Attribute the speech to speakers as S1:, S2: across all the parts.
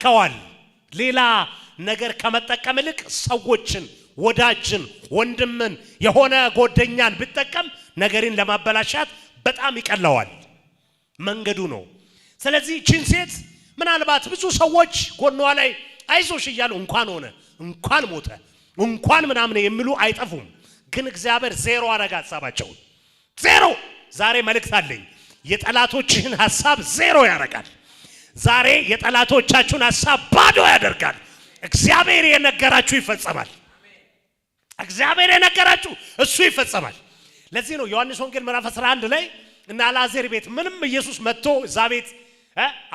S1: ከዋል ሌላ ነገር ከመጠቀም ይልቅ ሰዎችን ወዳጅን ወንድምን የሆነ ጓደኛን ቢጠቀም ነገርን ለማበላሻት በጣም ይቀለዋል መንገዱ ነው ስለዚህ ቺን ሴት ምናልባት ብዙ ሰዎች ጎኗ ላይ አይዞሽ ይያሉ እንኳን ሆነ እንኳን ሞተ እንኳን ምናምን የሚሉ አይጠፉም ግን እግዚአብሔር ዜሮ አረጋ ሐሳባቸው ዜሮ ዛሬ መልእክት አለኝ የጠላቶችህን ሐሳብ ዜሮ ያረጋል ዛሬ የጠላቶቻችሁን ሐሳብ ባዶ ያደርጋል እግዚአብሔር የነገራችሁ ይፈጸማል እግዚአብሔር የነገራችሁ እሱ ይፈጸማል ለዚህ ነው ዮሐንስ ወንጌል ምዕራፍ 11 ላይ እና አልዓዛር ቤት ምንም ኢየሱስ መጥቶ እዛ ቤት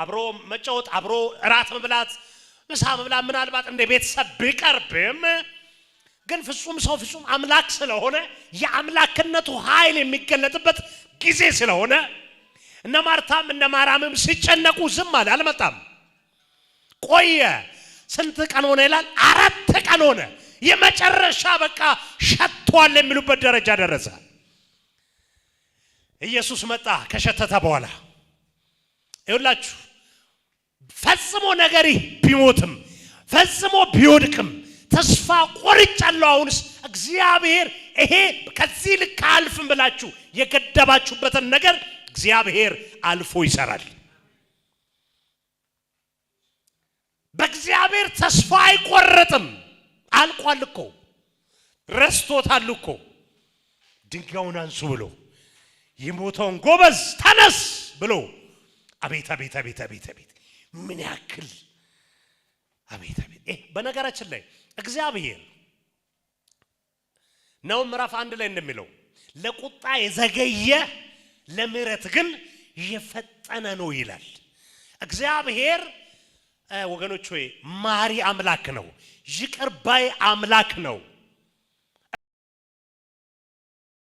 S1: አብሮ መጫወት አብሮ እራት መብላት ምሳ መብላት ምናልባት እንደ ቤተሰብ ቢቀርብም ግን ፍጹም ሰው ፍጹም አምላክ ስለሆነ የአምላክነቱ ኃይል የሚገለጥበት ጊዜ ስለሆነ እነ ማርታም እነ ማርያምም ሲጨነቁ ዝም አለ አልመጣም ቆየ ስንት ቀን ሆነ ይላል 4 ቀን ሆነ የመጨረሻ በቃ ሸቷል የሚሉበት ደረጃ ደረሰ ኢየሱስ መጣ ከሸተተ በኋላ ይኸውላችሁ ፈጽሞ ነገሪ ቢሞትም ፈጽሞ ቢወድቅም ተስፋ ቆርጫለሁ አሁንስ እግዚአብሔር ይሄ ከዚህ ልክ አልፍም ብላችሁ የገደባችሁበትን ነገር እግዚአብሔር አልፎ ይሰራል በእግዚአብሔር ተስፋ አይቆረጥም አልቋል እኮ ረስቶታል እኮ ድንጋዩን አንሱ ብሎ የሞተውን ጎበዝ ተነስ ብሎ አቤት አቤት አቤት አቤት አቤት ምን ያክል አቤት አቤት በነገራችን ላይ እግዚአብሔር ነው ምዕራፍ 1 ላይ እንደሚለው ለቁጣ የዘገየ ለምሕረት ግን የፈጠነ ነው ይላል እግዚአብሔር ወገኖች ሆይ ማሪ አምላክ ነው ይቅር ባይ አምላክ ነው